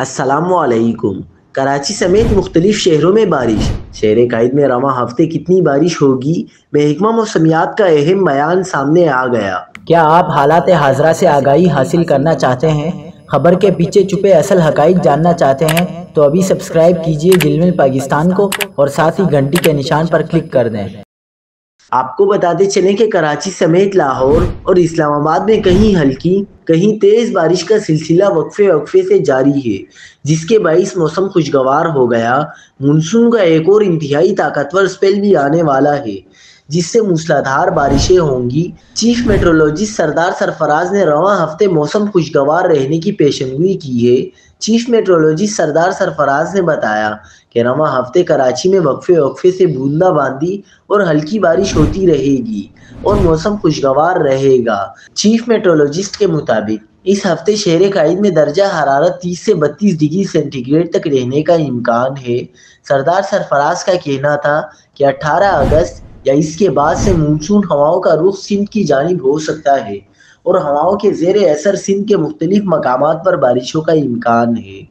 السلام علیکم۔ کراچی سمیت مختلف شہروں میں بارش۔ شہر قائد میں رواں ہفتے کتنی بارش ہوگی؟ محکمہ موسمیات کا اہم بیان سامنے آ گیا۔ کیا آپ حالات حاضرہ سے آگاہی حاصل کرنا چاہتے ہیں؟ خبر کے پیچھے چھپے اصل حقائق جاننا چاہتے ہیں تو ابھی سبسکرائب کیجئے جلمل پاکستان کو اور ساتھ ہی گھنٹی کے نشان پر کلک کر دیں۔ آپ کو بتاتے چلیں کہ کراچی سمیت لاہور اور اسلام آباد میں کہیں ہلکی کہیں تیز بارش کا سلسلہ وقفے سے جاری ہے، جس کے باعث موسم خوشگوار ہو گیا۔ مونسون کا ایک اور انتہائی طاقتور اسپیل بھی آنے والا ہے، جس سے موسلادھار بارشیں ہوں گی۔ چیف میٹرولوجسٹ سردار سرفراز نے رواں ہفتے موسم خوشگوار رہنے کی پیشنگوئی کی ہے۔ چیف میٹرولوجسٹ سردار سرفراز نے بتایا کہ رواں ہفتے کراچی میں وقفے سے بوندا باندی اور ہلکی بارش ہوتی رہے گی اور موسم خوشگوار رہے گا۔ چیف میٹرولوجسٹ کے مطابق اس ہفتے شہر قائد میں درجہ حرارت 30 سے 32 ڈگری سینٹی گریڈ تک رہنے کا امکان ہے۔ سردار سرفراز کا کہنا تھا کہ 18 اگست یا اس کے بعد سے مونسون ہواؤں کا رخ سندھ کی جانب ہو سکتا ہے اور ہواؤں کے زیر اثر سندھ کے مختلف مقامات پر بارشوں کا امکان ہے۔